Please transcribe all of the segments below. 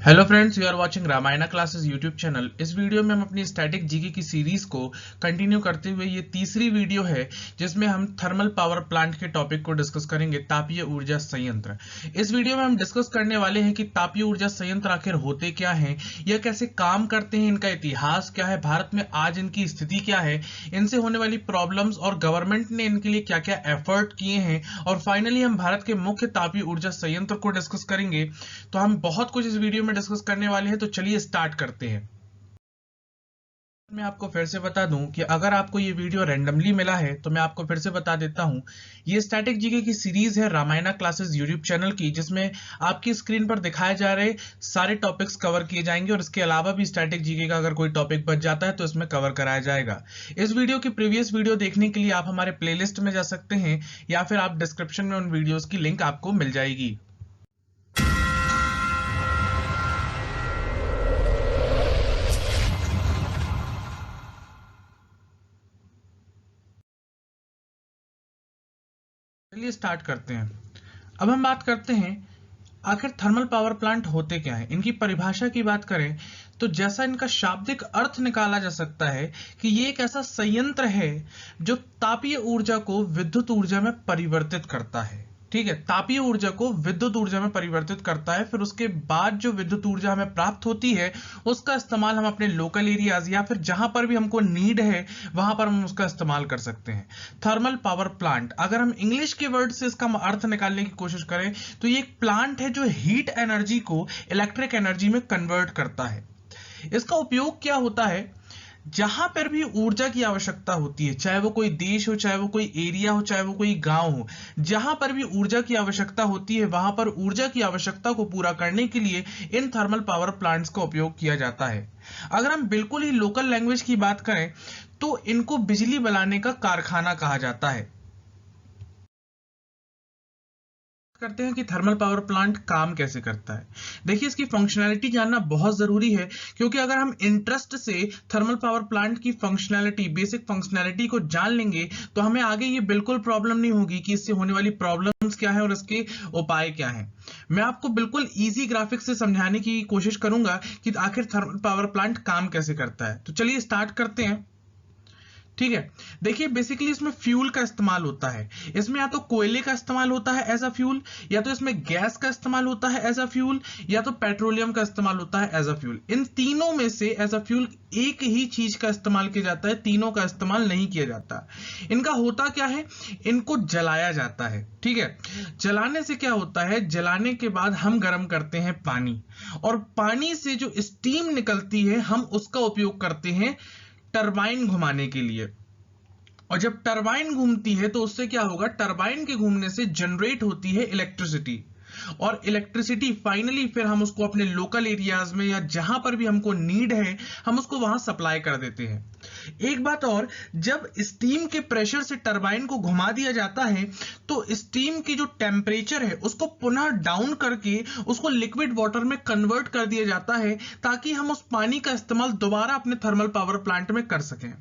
Hello friends, you are watching Ramayana classes YouTube channel. इस video में हम अपनी स्टैटिक जीके की सीरीज को कंटिन्यू करते हुए ये तीसरी वीडियो है जिसमें हम थर्मल पावर प्लांट के टॉपिक को डिस्कस करेंगे, तापीय ऊर्जा संयंत्र। इस वीडियो में हम डिस्कस करने वाले हैं कि तापीय ऊर्जा संयंत्र आखिर होते क्या हैं, यह कैसे काम करते हैं, इनका इतिहास क्या है, भारत में आज इनकी स्थिति क्या है, इनसे होने वाली प्रॉब्लम्स और गवर्नमेंट ने इनके लिए क्या क्या एफर्ट किए हैं, और फाइनली हम भारत के मुख्य तापीय ऊर्जा संयंत्र को डिस्कस करेंगे। तो हम बहुत कुछ इस वीडियो में डिस्कस करने वाले हैं, तो चलिए स्टार्ट करते हैं। मैं आपको फिर से बता दूं कि अगर आपको ये वीडियो रैंडमली मिला है तो मैं आपको फिर से बता देता हूं, ये स्टैटिक जीके की सीरीज है रामायणा क्लासेस यूट्यूब चैनल की, जिसमें आपकी स्क्रीन पर दिखाए जा रहे सारे टॉपिक्स कवर किए जाएंगे और इसके अलावा भी स्टैटिक जीके का अगर कोई टॉपिक बच जाता है तो इसमें कवर कराया जाएगा। इस वीडियो की प्रीवियस वीडियो देखने के लिए आप हमारे प्लेलिस्ट में जा सकते हैं या फिर आप डिस्क्रिप्शन में उन वीडियोज की लिंक आपको मिल जाएगी। चलिए स्टार्ट करते हैं। अब हम बात करते हैं आखिर थर्मल पावर प्लांट होते क्या हैं। इनकी परिभाषा की बात करें तो जैसा इनका शाब्दिक अर्थ निकाला जा सकता है कि ये एक ऐसा संयंत्र है जो तापीय ऊर्जा को विद्युत ऊर्जा में परिवर्तित करता है। ठीक है, तापीय ऊर्जा को विद्युत ऊर्जा में परिवर्तित करता है, फिर उसके बाद जो विद्युत ऊर्जा हमें प्राप्त होती है उसका इस्तेमाल हम अपने लोकल एरियाज या फिर जहां पर भी हमको नीड है वहां पर हम उसका इस्तेमाल कर सकते हैं। थर्मल पावर प्लांट, अगर हम इंग्लिश के वर्ड से इसका अर्थ निकालने की कोशिश करें तो ये एक प्लांट है जो हीट एनर्जी को इलेक्ट्रिक एनर्जी में कन्वर्ट करता है। इसका उपयोग क्या होता है, जहां पर भी ऊर्जा की आवश्यकता होती है, चाहे वो कोई देश हो, चाहे वो कोई एरिया हो, चाहे वो कोई गांव हो, जहां पर भी ऊर्जा की आवश्यकता होती है वहां पर ऊर्जा की आवश्यकता को पूरा करने के लिए इन थर्मल पावर प्लांट्स का उपयोग किया जाता है। अगर हम बिल्कुल ही लोकल लैंग्वेज की बात करें तो इनको बिजली बनाने का कारखाना कहा जाता है। करते हैं कि थर्मल पावर प्लांट काम कैसे करता है। देखिए, इसकी फंक्शनैलिटी जानना बहुत जरूरी है, क्योंकि अगर हम इंटरेस्ट से थर्मल पावर प्लांट की फंक्शनैलिटी, बेसिक फंक्शनैलिटी को जान लेंगे तो हमें आगे ये बिल्कुल प्रॉब्लम नहीं होगी कि इससे होने वाली प्रॉब्लम्स क्या है और इसके उपाय क्या है। मैं आपको बिल्कुल इजी ग्राफिक्स से समझाने की कोशिश करूंगा कि आखिर थर्मल पावर प्लांट काम कैसे करता है। तो चलिए स्टार्ट करते हैं। ठीक है, देखिए बेसिकली इसमें फ्यूल का इस्तेमाल होता है। इसमें या तो कोयले का इस्तेमाल होता है एज अ फ्यूल, या तो इसमें गैस का इस्तेमाल होता है एज अ फ्यूल, या तो पेट्रोलियम का इस्तेमाल होता है एज अ फ्यूल। इन तीनों में से एज अ फ्यूल एक ही चीज का इस्तेमाल किया जाता है, तीनों का इस्तेमाल नहीं किया जाता। इनका होता क्या है, इनको जलाया जाता है। ठीक है, जलाने से क्या होता है, जलाने के बाद हम गर्म करते हैं पानी, और पानी से जो स्टीम निकलती है हम उसका उपयोग करते हैं टरबाइन घुमाने के लिए। और जब टरबाइन घूमती है तो उससे क्या होगा, टरबाइन के घूमने से जनरेट होती है इलेक्ट्रिसिटी, और इलेक्ट्रिसिटी फाइनली फिर हम उसको अपने लोकल एरियाज में या जहां पर भी हमको नीड है हम उसको वहां सप्लाई कर देते हैं। एक बात और, जब स्टीम के प्रेशर से टरबाइन को घुमा दिया जाता है तो स्टीम की जो टेम्परेचर है उसको पुनः डाउन करके उसको लिक्विड वाटर में कन्वर्ट कर दिया जाता है, ताकि हम उस पानी का इस्तेमाल दोबारा अपने थर्मल पावर प्लांट में कर सकें।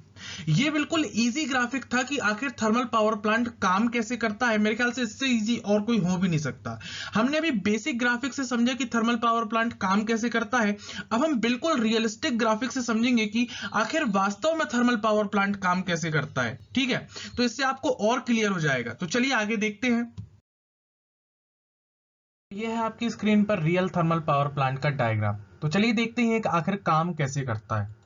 ये बिल्कुल इजी ग्राफिक था कि आखिर थर्मल पावर प्लांट काम कैसे करता है। मेरे ख्याल से इससे इजी और कोई हो भी नहीं सकता। हमने अभी बेसिक ग्राफिक से समझा कि थर्मल पावर प्लांट काम कैसे करता है, अब हम बिल्कुल रियलिस्टिक ग्राफिक से समझेंगे कि आखिर वास्तव में थर्मल पावर प्लांट काम कैसे करता है। ठीक है, तो इससे आपको और क्लियर हो जाएगा। तो चलिए आगे देखते हैं। यह है आपकी स्क्रीन पर रियल थर्मल पावर प्लांट का डायग्राम। तो चलिए देखते हैं कि आखिर काम कैसे करता है।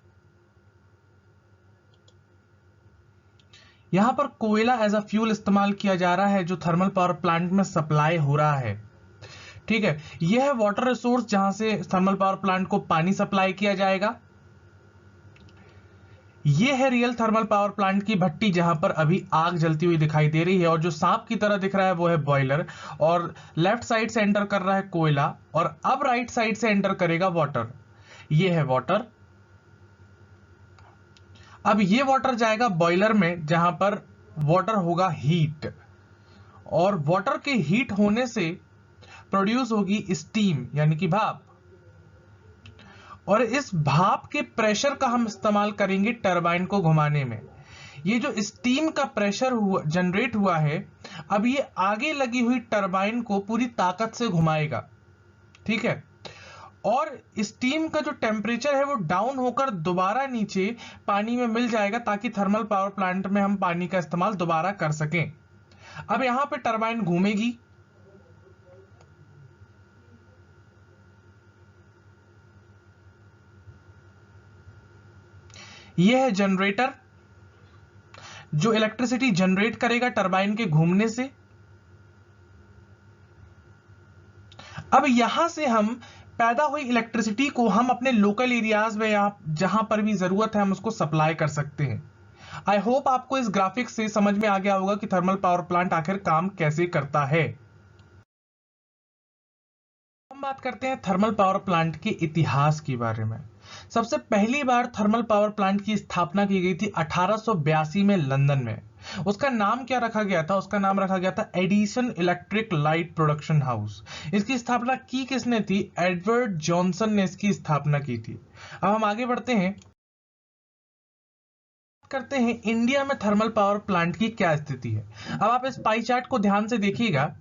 यहां पर कोयला एज अ फ्यूल इस्तेमाल किया जा रहा है जो थर्मल पावर प्लांट में सप्लाई हो रहा है। ठीक है, यह है वाटर रिसोर्स जहां से थर्मल पावर प्लांट को पानी सप्लाई किया जाएगा। यह है रियल थर्मल पावर प्लांट की भट्टी जहां पर अभी आग जलती हुई दिखाई दे रही है, और जो सांप की तरह दिख रहा है वो है बॉयलर, और लेफ्ट साइड से एंटर कर रहा है कोयला, और अब राइट साइड से एंटर करेगा वाटर। यह है वाटर। अब ये वाटर जाएगा बॉयलर में जहां पर वाटर होगा हीट, और वाटर के हीट होने से प्रोड्यूस होगी स्टीम यानी कि भाप, और इस भाप के प्रेशर का हम इस्तेमाल करेंगे टरबाइन को घुमाने में। ये जो स्टीम का प्रेशर हुआ जनरेट हुआ है, अब ये आगे लगी हुई टरबाइन को पूरी ताकत से घुमाएगा। ठीक है, और स्टीम का जो टेम्परेचर है वो डाउन होकर दोबारा नीचे पानी में मिल जाएगा, ताकि थर्मल पावर प्लांट में हम पानी का इस्तेमाल दोबारा कर सकें। अब यहां पे टरबाइन घूमेगी, यह है जनरेटर जो इलेक्ट्रिसिटी जनरेट करेगा टरबाइन के घूमने से। अब यहां से हम पैदा हुई इलेक्ट्रिसिटी को हम अपने लोकल एरियाज में या जहां पर भी जरूरत है हम उसको सप्लाई कर सकते हैं। आई होप आपको इस ग्राफिक से समझ में आ गया होगा कि थर्मल पावर प्लांट आखिर काम कैसे करता है। हम बात करते हैं थर्मल पावर प्लांट के इतिहास के बारे में। सबसे पहली बार थर्मल पावर प्लांट की स्थापना की गई थी 1882 में लंदन में। उसका नाम क्या रखा गया था? उसका नाम रखा गया था Edison electric light production house. इसकी स्थापना की किसने थी? एडवर्ड जॉनसन ने इसकी स्थापना की थी। अब हम आगे बढ़ते हैं, करते हैं इंडिया में थर्मल पावर प्लांट की क्या स्थिति है। अब आप इस पाई चार्ट को ध्यान से देखिएगा।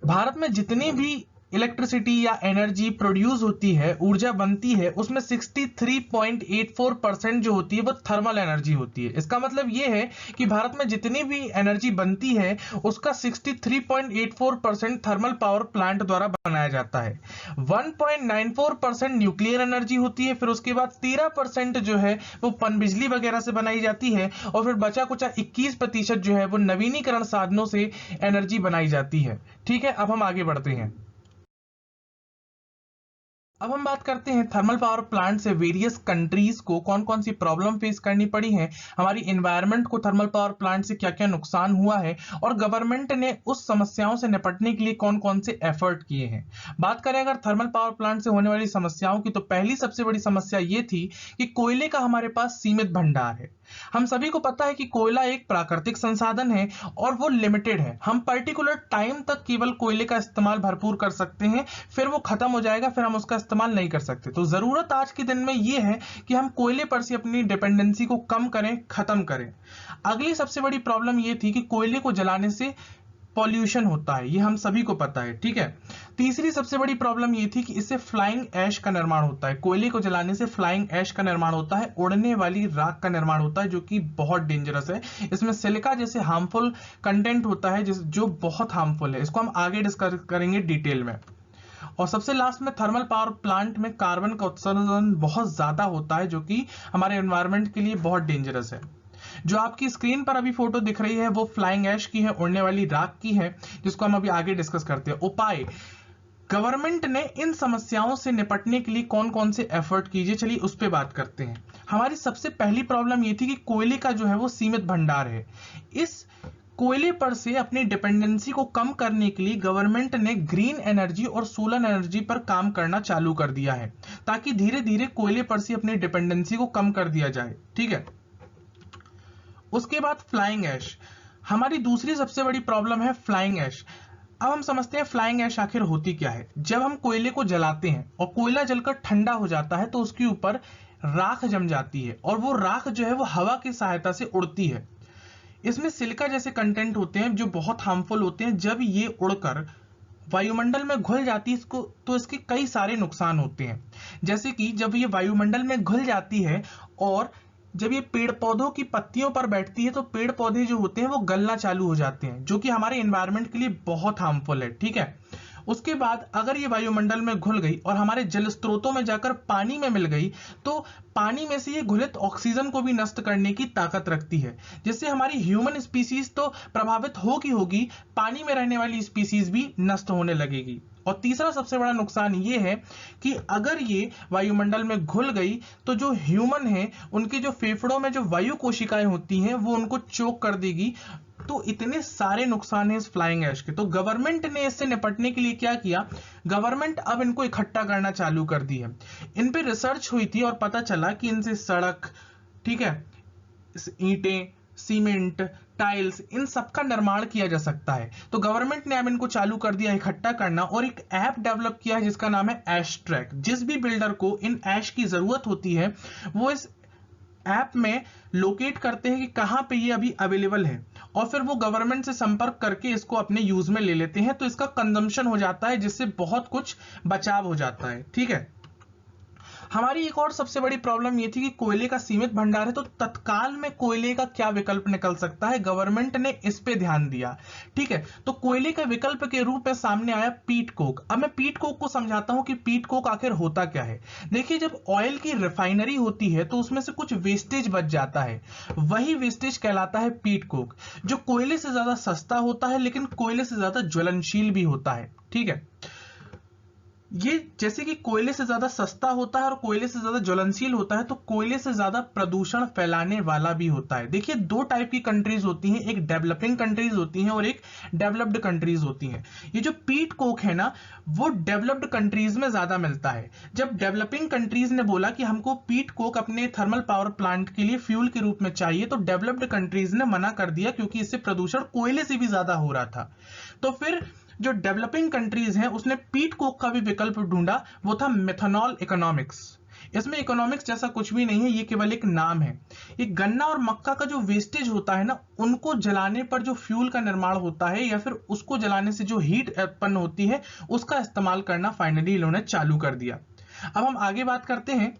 भारत में जितनी भी इलेक्ट्रिसिटी या एनर्जी प्रोड्यूस होती है, ऊर्जा बनती है, उसमें 63.84% जो होती है वो थर्मल एनर्जी होती है। इसका मतलब ये है कि भारत में जितनी भी एनर्जी बनती है उसका 63.84% थर्मल पावर प्लांट द्वारा बनाया जाता है। 1.94% न्यूक्लियर एनर्जी होती है, फिर उसके बाद 13% जो है वो पनबिजली वगैरह से बनाई जाती है, और फिर बचा कुचा 21% जो है वो नवीनीकरण साधनों से एनर्जी बनाई जाती है। ठीक है, अब हम आगे बढ़ते हैं। अब हम बात करते हैं थर्मल पावर प्लांट से वेरियस कंट्रीज को कौन कौन सी प्रॉब्लम फेस करनी पड़ी है, हमारी एनवायरनमेंट को थर्मल पावर प्लांट से क्या क्या नुकसान हुआ है, और गवर्नमेंट ने उस समस्याओं से निपटने के लिए कौन कौन से एफर्ट किए हैं। बात करें अगर थर्मल पावर प्लांट से होने वाली समस्याओं की, तो पहली सबसे बड़ी समस्या ये थी कि कोयले का हमारे पास सीमित भंडार है। हम सभी को पता है कि कोयला एक प्राकृतिक संसाधन है और वो लिमिटेड है। हम पर्टिकुलर टाइम तक केवल कोयले का इस्तेमाल भरपूर कर सकते हैं, फिर वो खत्म हो जाएगा, फिर हम उसका इस्तेमाल नहीं कर सकते। तो जरूरत आज के दिन में ये है कि हम कोयले पर से अपनी डिपेंडेंसी को कम करें, खत्म करें। अगली सबसे बड़ी प्रॉब्लम ये थी कि कोयले को जलाने से पॉल्यूशन होता है, ये हम सभी को पता है। ठीक है, तीसरी सबसे बड़ी प्रॉब्लम ये थी कि इससे फ्लाइंग ऐश का निर्माण होता है। कोयले को जलाने से फ्लाइंग ऐश का निर्माण होता है, उड़ने वाली राख का निर्माण होता है, जो कि बहुत डेंजरस है। इसमें सिलिका जैसे हार्मफुल कंटेंट होता है जो बहुत हार्मफुल है। इसको हम आगे डिस्कस करेंगे डिटेल में। और सबसे लास्ट में थर्मल पावर प्लांट में कार्बन का उत्सर्जन बहुत ज्यादा होता है, जो कि हमारे एनवायरनमेंट के लिए बहुत डेंजरस है। जो आपकी स्क्रीन पर अभी फोटो दिख रही है वो फ्लाइंग ऐश की है, उड़ने वाली राख की है, जिसको हम अभी आगे डिस्कस करते हैं। उपाय, गवर्नमेंट ने इन समस्याओं से निपटने के लिए कौन कौन से एफर्ट कीजिए, चलिए उस पर बात करते हैं। हमारी सबसे पहली प्रॉब्लम ये थी कि कोयले का जो है वो सीमित भंडार है। इस कोयले पर से अपनी डिपेंडेंसी को कम करने के लिए गवर्नमेंट ने ग्रीन एनर्जी और सोलर एनर्जी पर काम करना चालू कर दिया है, ताकि धीरे धीरे कोयले पर से अपनी डिपेंडेंसी को कम कर दिया जाए। ठीक है, उसके बाद फ्लाइंग ऐश, हमारी दूसरी सबसे बड़ी प्रॉब्लम है फ्लाइंग ऐश। अब हम समझते हैं फ्लाइंग ऐश आखिर होती क्या है। जब हम कोयले को जलाते हैं और कोयला जलकर ठंडा हो जाता है तो उसके ऊपर राख जम जाती है, और वो राख जो है वो हवा की सहायता से उड़ती है। इसमें सिलिका जैसे कंटेंट होते हैं जो बहुत हार्मफुल होते हैं। जब ये उड़कर वायुमंडल में घुल जाती है इसको, तो इसके कई सारे नुकसान होते हैं। जैसे कि जब ये वायुमंडल में घुल जाती है और जब ये पेड़ पौधों की पत्तियों पर बैठती है, तो पेड़ पौधे जो होते हैं वो गलना चालू हो जाते हैं, जो कि हमारे एनवायरनमेंट के लिए बहुत हार्मफुल है। ठीक है, उसके बाद अगर ये वायुमंडल में घुल गई और हमारे जल स्रोतों में जाकर पानी में मिल गई, तो पानी में से ये घुलित ऑक्सीजन को भी नष्ट करने की ताकत रखती है, जिससे हमारी ह्यूमन स्पीसीज तो प्रभावित होगी, पानी में रहने वाली स्पीसीज भी नष्ट होने लगेगी। और तीसरा सबसे बड़ा नुकसान ये है कि अगर ये वायुमंडल में घुल गई तो जो ह्यूमन है उनके जो फेफड़ों में जो वायु कोशिकाएं होती हैं वो उनको चोक कर देगी। तो इतने सारे नुकसान हैं इस फ्लाइंग ऐश के। तो गवर्नमेंट ने इससे निपटने के लिए क्या किया, गवर्नमेंट अब इनको इकट्ठा करना चालू कर दी है। इन पे रिसर्च हुई थी और पता चला कि इनसे सड़क, ठीक है, ईंटें, सीमेंट, टाइल्स, इन सब का निर्माण किया जा सकता है। तो गवर्नमेंट ने अब इनको चालू कर दिया इकट्ठा करना, और एक ऐप डेवलप किया है जिसका नाम है ऐश ट्रैक। जिस भी बिल्डर को इन ऐश की जरूरत होती है वो इस ऐप में लोकेट करते हैं कि कहां पे ये अभी अवेलेबल है, और फिर वो गवर्नमेंट से संपर्क करके इसको अपने यूज में ले लेते हैं। तो इसका कंजम्पशन हो जाता है, जिससे बहुत कुछ बचाव हो जाता है। ठीक है, हमारी एक और सबसे बड़ी प्रॉब्लम ये थी कि कोयले का सीमित भंडार है, तो तत्काल में कोयले का क्या विकल्प निकल सकता है। गवर्नमेंट ने इस पे ध्यान दिया, ठीक है। तो कोयले के विकल्प के रूप में सामने आया पीट कोक। अब मैं पीट कोक को समझाता हूं कि पीट कोक आखिर होता क्या है। देखिए, जब ऑयल की रिफाइनरी होती है तो उसमें से कुछ वेस्टेज बच जाता है, वही वेस्टेज कहलाता है पीट कोक, जो कोयले से ज्यादा सस्ता होता है लेकिन कोयले से ज्यादा ज्वलनशील भी होता है, ठीक है। ये जैसे कि कोयले से ज्यादा सस्ता होता है और कोयले से ज्यादा ज्वलनशील होता है, तो कोयले से ज्यादा प्रदूषण फैलाने वाला भी होता है। देखिए, दो टाइप की कंट्रीज होती हैं, एक डेवलपिंग कंट्रीज होती हैं और एक डेवलप्ड कंट्रीज होती हैं। ये जो पीट कोक है ना, वो डेवलप्ड कंट्रीज में ज्यादा मिलता है। जब डेवलपिंग कंट्रीज ने बोला कि हमको पीट कोक अपने थर्मल पावर प्लांट के लिए फ्यूल के रूप में चाहिए, तो डेवलप्ड कंट्रीज ने मना कर दिया, क्योंकि इससे प्रदूषण कोयले से भी ज्यादा हो रहा था। तो फिर जो डेवलपिंग कंट्रीज हैं उसने पीट कोक का भी विकल्प ढूंढा, वो था मेथनॉल इकोनॉमिक्स। इसमें इकोनॉमिक्स जैसा कुछ भी नहीं है, ये केवल एक नाम है। ये गन्ना और मक्का का जो वेस्टेज होता है ना, उनको जलाने पर जो फ्यूल का निर्माण होता है या फिर उसको जलाने से जो हीट उत्पन्न होती है, उसका इस्तेमाल करना फाइनली इन्होंने चालू कर दिया। अब हम आगे बात करते हैं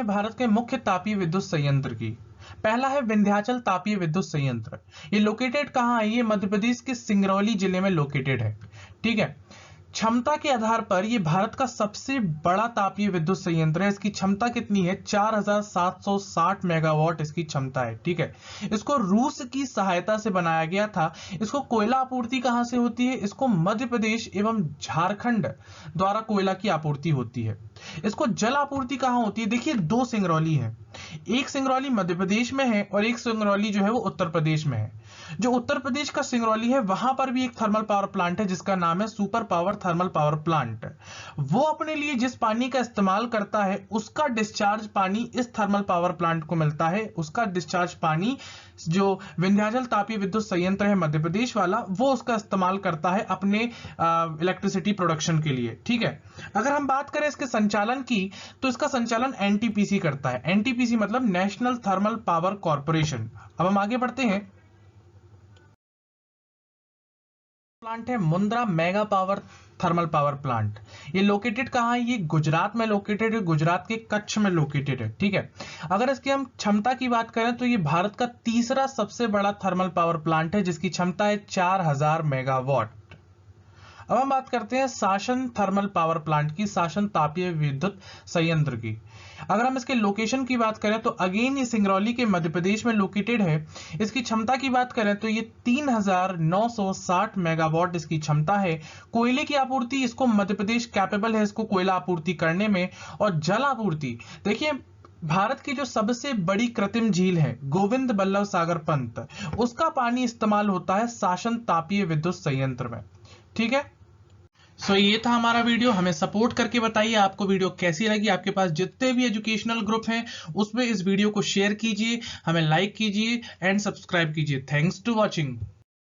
भारत के मुख्य तापीय विद्युत संयंत्र की। पहला है विंध्याचल तापीय विद्युत संयंत्र। ये लोकेटेड कहां है? ये मध्य प्रदेश के सिंगरौली जिले में लोकेटेड है, ठीक है। क्षमता के आधार पर यह भारत का सबसे बड़ा तापीय विद्युत संयंत्र है। इसकी क्षमता कितनी है? 4760 मेगावाट इसकी क्षमता है, ठीक है। इसको रूस की सहायता से बनाया गया था। इसको कोयला आपूर्ति कहां से होती है? इसको मध्य प्रदेश एवं झारखंड द्वारा कोयला की आपूर्ति होती है। इसको जल आपूर्ति कहां होती है? देखिए, दो सिंगरौली है, एक सिंगरौली मध्य प्रदेश में है और एक सिंगरौली जो है वो उत्तर प्रदेश में है। जो उत्तर प्रदेश का सिंगरौली है, वहां पर भी एक थर्मल पावर प्लांट है जिसका नाम है super power thermal power plant. वो अपने लिए जिस पानी का इस्तेमाल करता है, उसका डिस्चार्ज पानी इस थर्मल पावर प्लांट को मिलता है। उसका डिस्चार्ज पानी जो विंध्याचल तापीय विद्युत संयंत्र है मध्य प्रदेश वाला, वो उसका इस्तेमाल करता है अपने इलेक्ट्रिसिटी प्रोडक्शन के लिए, ठीक है। अगर हम बात करें इसके संचालन की, तो इसका संचालन एनटीपीसी करता है। एनटीपीसी मतलब नेशनल थर्मल पावर कॉर्पोरेशन। अब हम आगे बढ़ते हैं। प्लांट है Mundra mega power thermal power plant. ये लोकेटेड कहां है? ये गुजरात में लोकेटेड है, गुजरात के कच्छ में लोकेटेड है, ठीक है। अगर इसकी हम क्षमता की बात करें तो ये भारत का तीसरा सबसे बड़ा थर्मल पावर प्लांट है, जिसकी क्षमता है 4000 मेगावाट। अब हम बात करते हैं शासन थर्मल पावर प्लांट की, शासन तापीय विद्युत संयंत्र की। अगर हम इसके लोकेशन की बात करें तो अगेन ये सिंगरौली के मध्य प्रदेश में लोकेटेड है। इसकी क्षमता की बात करें तो ये 3960 मेगावाट इसकी क्षमता है। कोयले की आपूर्ति इसको मध्य प्रदेश कैपेबल है इसको कोयला आपूर्ति करने में। और जल आपूर्ति, देखिए, भारत की जो सबसे बड़ी कृत्रिम झील है गोविंद बल्लभ सागर पंत, उसका पानी इस्तेमाल होता है शासन तापीय विद्युत संयंत्र में, ठीक है। सो ये था हमारा वीडियो। हमें सपोर्ट करके बताइए आपको वीडियो कैसी लगी। आपके पास जितने भी एजुकेशनल ग्रुप हैं उसमें इस वीडियो को शेयर कीजिए, हमें लाइक कीजिए एंड सब्सक्राइब कीजिए। Thanks to watching.